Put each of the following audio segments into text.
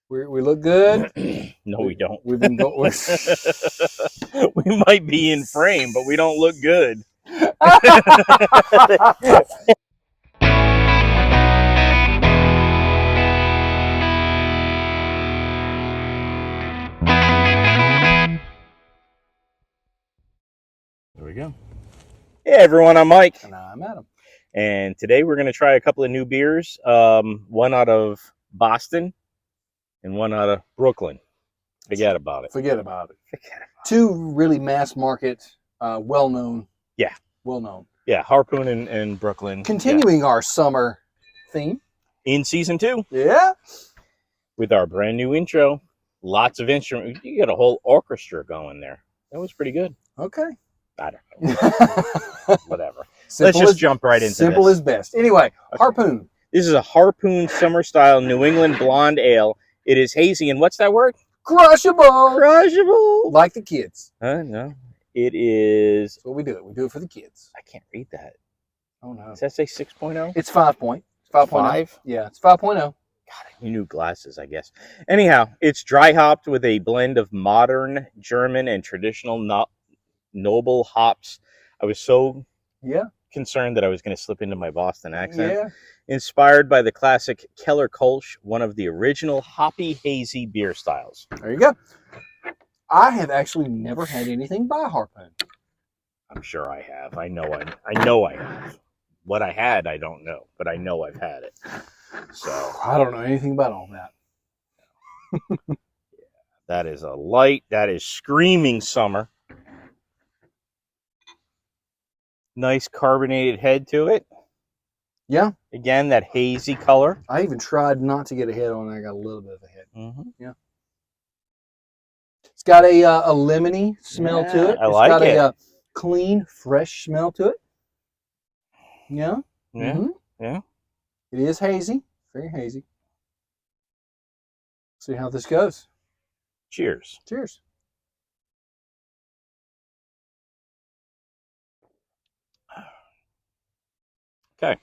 We look good. No, we don't. We've been going. We might be in frame, but we don't look good. There we go. Hey everyone, I'm Mike. And I'm Adam. And today we're going to try a couple of new beers. One out of Boston and one out of Brooklyn. Forget about it. Forget about it. Two really mass market, well-known. Yeah. Well-known. Yeah, Harpoon and Brooklyn. Continuing our summer theme. In season 2. Yeah. With our brand new intro. Lots of instruments. You got a whole orchestra going there. That was pretty good. Okay. I don't know. Whatever. Let's just jump right into this. Simple is best. Anyway, Harpoon. This is a Harpoon summer style New England blonde ale. It is hazy, and what's that word? Crushable. Crushable. Like the kids. No. It is. That's what we do. We do it for the kids. I can't read that. Oh, no. Does that say 6.0? It's 5.0. 5? Yeah, it's 5.0. God, you new glasses, I guess. Anyhow, it's dry hopped with a blend of modern German and traditional noble hops. I was so concerned that I was going to slip into my Boston accent. Yeah. Inspired by the classic Keller Kolsch, one of the original hoppy hazy beer styles. There you go. I have actually never had anything by Harpoon. I'm sure I have. I know I have. What I had, I don't know, but I know I've had it. So I don't know anything about all that. Yeah, that is a light. That is screaming summer. Nice carbonated head to it. Yeah. Again, that hazy color. I even tried not to get a head on it. I got a little bit of a head. Mm-hmm. Yeah. It's got a lemony smell to it. I like it. It's got a clean, fresh smell to it. Yeah. Yeah. Mm-hmm. Yeah. It is hazy. Very hazy. See how this goes. Cheers. Cheers. Okay.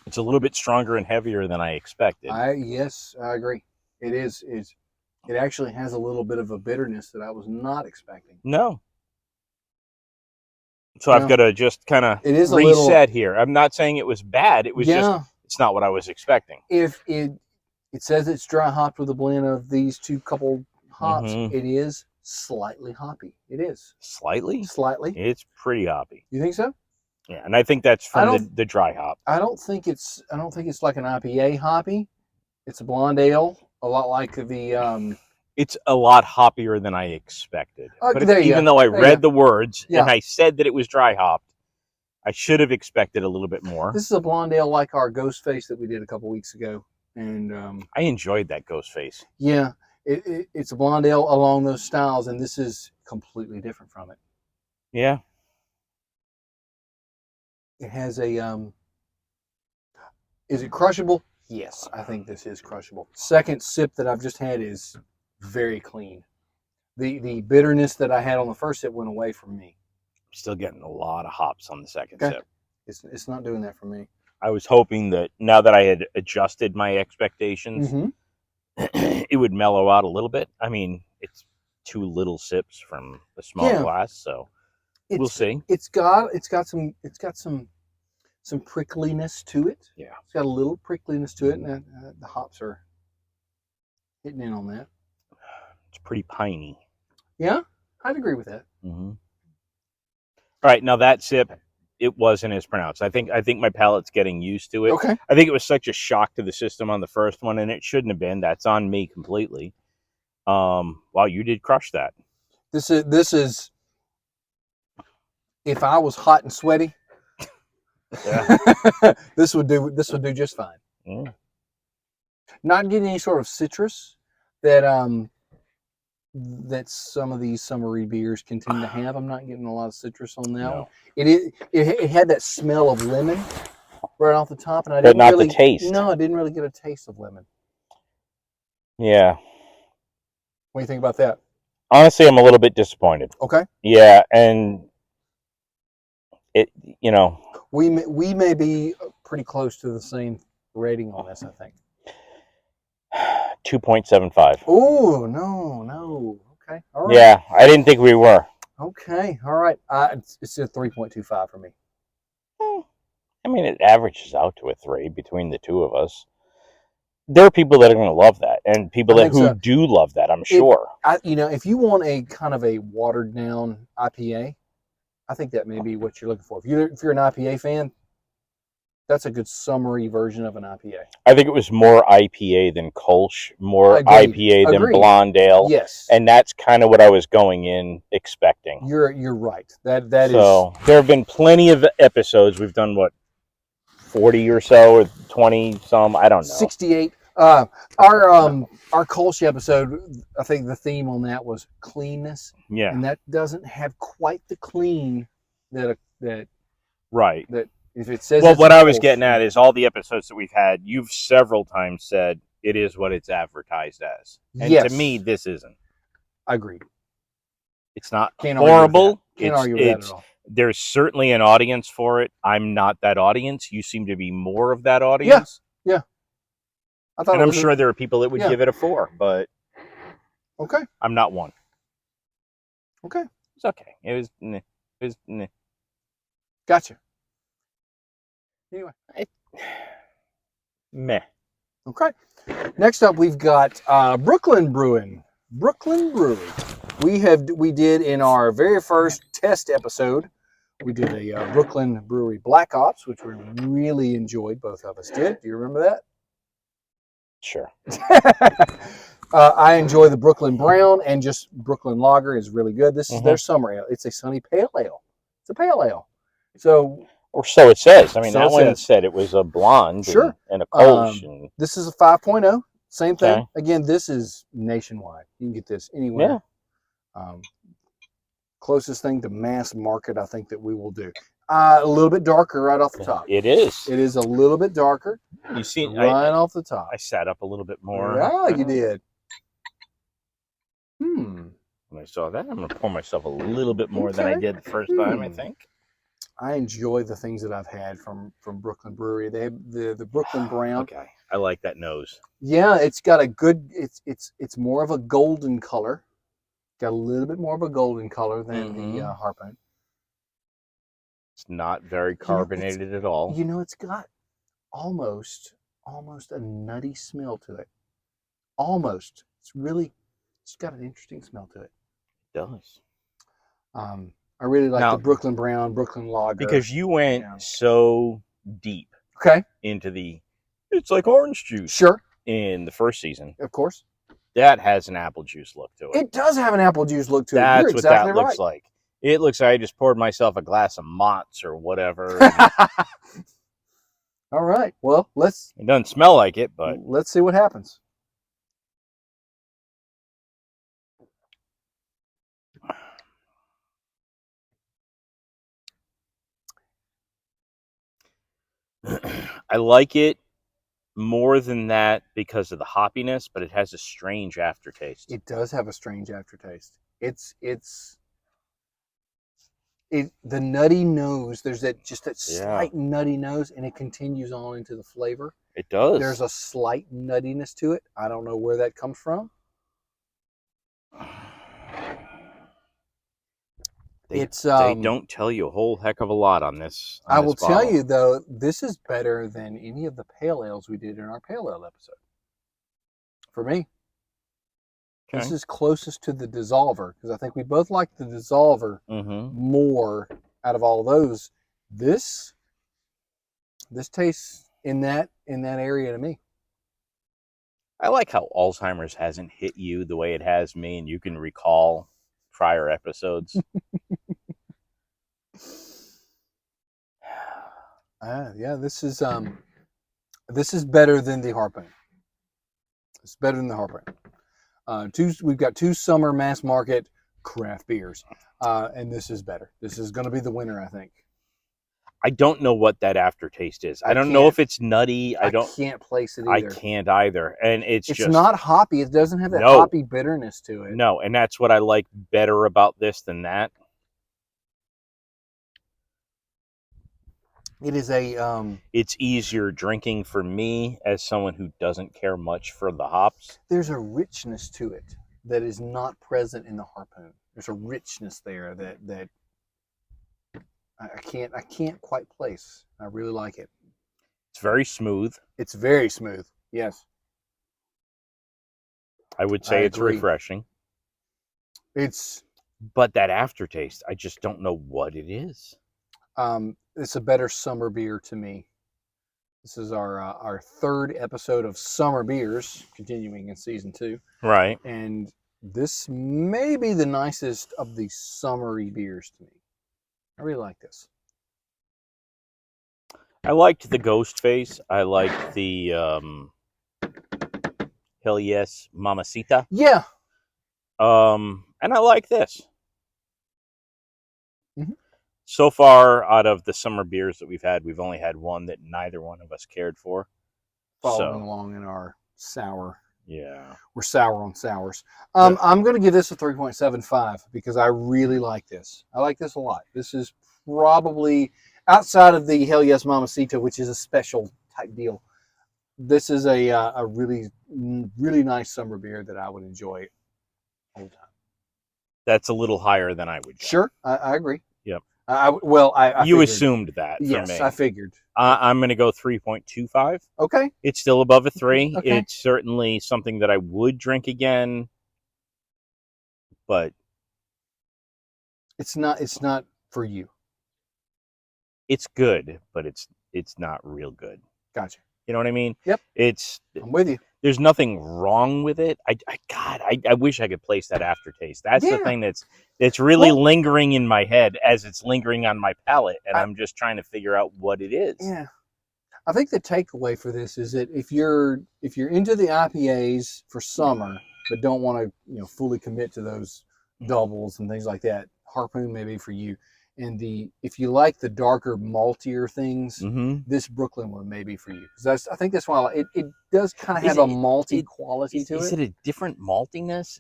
It's a little bit stronger and heavier than I expected. Yes, I agree. It is. It actually has a little bit of a bitterness that I was not expecting. No. So I've got to just kind of reset here. I'm not saying it was bad. It was just, it's not what I was expecting. If it says it's dry hopped with a blend of these two couple hops, it is slightly hoppy. It is. Slightly? Slightly. It's pretty hoppy. You think so? Yeah, and I think that's from the dry hop. I don't think it's like an IPA hoppy. It's a blonde ale, a lot like the It's a lot hoppier than I expected. But even though I read the words and I said that it was dry hopped, I should have expected a little bit more. This is a blonde ale like our Ghost Face that we did a couple weeks ago, and I enjoyed that Ghost Face. Yeah, it's a blonde ale along those styles, and this is completely different from it. Yeah. It has a is it crushable? Yes, I think this is crushable. Second sip that I've just had is very clean. The bitterness that I had on the first sip went away from me. I'm still getting a lot of hops on the second sip. It's not doing that for me. I was hoping that now that I had adjusted my expectations, it would mellow out a little bit. I mean, it's 2 little sips from a small glass, so we'll see. It's got some prickliness to it. Yeah, it's got a little prickliness to it, and the hops are hitting in on that. It's pretty piney. Yeah, I'd agree with that. All right, now that sip, it wasn't as pronounced. I think my palate's getting used to it. Okay. I think it was such a shock to the system on the first one, and it shouldn't have been. That's on me completely. Wow, you did crush that. This is if I was hot and sweaty, this would do just fine. Yeah. Not getting any sort of citrus that that some of these summery beers can tend to have. I'm not getting a lot of citrus on that one. It had that smell of lemon right off the top, and I didn't really the taste. No, I didn't really get a taste of lemon. Yeah. What do you think about that? Honestly, I'm a little bit disappointed. Okay. Yeah, and it, we may be pretty close to the same rating on this, I think. 2.75. Oh, no. Okay. All right. Yeah, I didn't think we were. Okay. All right. It's a 3.25 for me. I mean, it averages out to a 3 between the two of us. There are people that are going to love that, and people who do love that, I'm sure. If you want a kind of a watered down IPA, I think that may be what you're looking for. If you're an IPA fan, that's a good summary version of an IPA. I think it was more IPA than Kolsch, more IPA than Blonde Ale. Yes, and that's kind of what I was going in expecting. You're right. That so there have been plenty of episodes. We've done what, 40 or so, or 20 some. I don't know. 68. Our Kolsch episode, I think the theme on that was cleanness. Yeah, and that doesn't have quite the clean that right. That if it says. Well, what I was getting at is all the episodes that we've had. You've several times said it is what it's advertised as, and yes. to me, this isn't. Agreed. It's not horrible. Can't argue with that at all. There's certainly an audience for it. I'm not that audience. You seem to be more of that audience. Yeah. I'm sure there are people that would give it a 4, but okay, I'm not one. Okay, it's okay. It was Gotcha. Anyway, meh. Okay. Next up, we've got Brooklyn Brewery. We did in our very first test episode, we did a Brooklyn Brewery Black Ops, which we really enjoyed. Both of us did. Do you remember that? Sure. I enjoy the Brooklyn Brown, and just Brooklyn Lager is really good. This is their summer ale. It's a Sunny Pale Ale. It's a pale ale. So, or so it says. I mean, that one said it was a blonde, sure, and a Kolsch. This is a 5.0. Same thing. Okay. Again, this is nationwide. You can get this anywhere. Yeah. Closest thing to mass market, I think, that we will do. A little bit darker right off the top. It is. It is a little bit darker. You see, right off the top. I sat up a little bit more. Yeah, you did. When I saw that, I'm going to pour myself a little bit more than I did the first time, I think. I enjoy the things that I've had from Brooklyn Brewery. They have the Brooklyn Brown. Okay, I like that nose. Yeah, it's got a good. It's more of a golden color. Got a little bit more of a golden color than the Harpoon. It's not very carbonated at all. It's got almost a nutty smell to it. Almost. It's got an interesting smell to it. It does. I really like the Brooklyn Brown, Brooklyn Lager. Because you went so deep into it's like orange juice. Sure. In the first season. Of course. That has an apple juice look to it. It does have an apple juice look to it. That's what that looks like. It looks like I just poured myself a glass of Mott's or whatever. All right. Well, it doesn't smell like it, but let's see what happens. I like it more than that because of the hoppiness, but it has a strange aftertaste. It does have a strange aftertaste. The nutty nose. There's that slight nutty nose, and it continues on into the flavor. It does. There's a slight nuttiness to it. I don't know where that comes from. They don't tell you a whole heck of a lot on this. I will tell you, though, this is better than any of the pale ales we did in our pale ale episode. For me. Okay. This is closest to the dissolver, because I think we both like the dissolver more out of all those. This tastes in that area to me. I like how Alzheimer's hasn't hit you the way it has me, and you can recall prior episodes. Yeah, this is better than the Harpoon. It's better than the Harpoon. We've got 2 summer mass market craft beers, and this is better. This is going to be the winner, I think. I don't know what that aftertaste is. I don't know if it's nutty. I can't place it either. I can't either. And it's just not hoppy. It doesn't have that hoppy bitterness to it. No, and that's what I like better about this than that. It is a It's easier drinking for me as someone who doesn't care much for the hops. there's a richness to it that is not present in the Harpoon. There's a richness there that I can't quite place. I really like it. It's very smooth. It's very smooth. Yes. I would say it's agree. refreshing. But that aftertaste, I just don't know what it is. It's a better summer beer to me. This is our third episode of Summer Beers, continuing in season 2. Right. And this may be the nicest of the summery beers to me. I really like this. I liked the Ghost Face. I liked the Hell Yes Mamacita. Yeah. And I like this. Mm-hmm. So far, out of the summer beers that we've had, we've only had one that neither one of us cared for. Following along in our sour. Yeah. We're sour on sours. I'm going to give this a 3.75 because I really like this. I like this a lot. This is probably, outside of the Hell Yes Mamacita, which is a special type deal, this is a really, really nice summer beer that I would enjoy all the time. That's a little higher than I would go. Sure, I agree. Yep. I you figured. assumed that for yes, me. I figured. I'm going to go 3.25. Okay. It's still above a 3. Okay. It's certainly something that I would drink again, but it's not for you. It's good, but it's not real good. Gotcha. You know what I mean? Yep. I'm with you. There's nothing wrong with it. I wish I could place that aftertaste. That's the thing that's really lingering in my head as it's lingering on my palate, and I'm just trying to figure out what it is. Yeah. I think the takeaway for this is that if you're into the IPAs for summer, but don't want to fully commit to those doubles and things like that, Harpoon may be for you. And if you like the darker, maltier things, this Brooklyn one may be for you. Because I think that's why it does kind of have a malty quality to it. Is it a different maltiness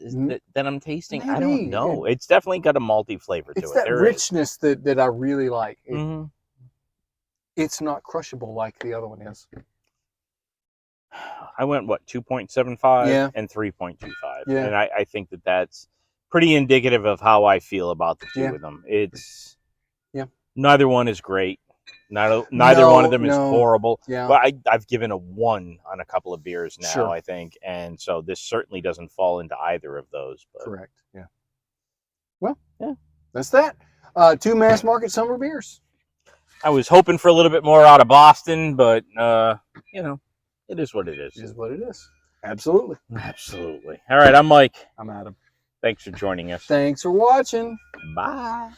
that I'm tasting? Maybe. I don't know. It's definitely got a malty flavor to it. It's that richness that I really like. It's not crushable like the other one is. I went, 2.75 and 3.25. Yeah. And I think that's pretty indicative of how I feel about the two of them. It's... Neither one is great. Neither one of them is horrible. Yeah. But I've given a 1 on a couple of beers now, sure. I think. And so this certainly doesn't fall into either of those. But... Correct. Yeah. Well, that's that. 2 mass market summer beers. I was hoping for a little bit more out of Boston, but, it is what it is. It is what it is. Absolutely. Absolutely. All right, I'm Mike. I'm Adam. Thanks for joining us. Thanks for watching. Bye.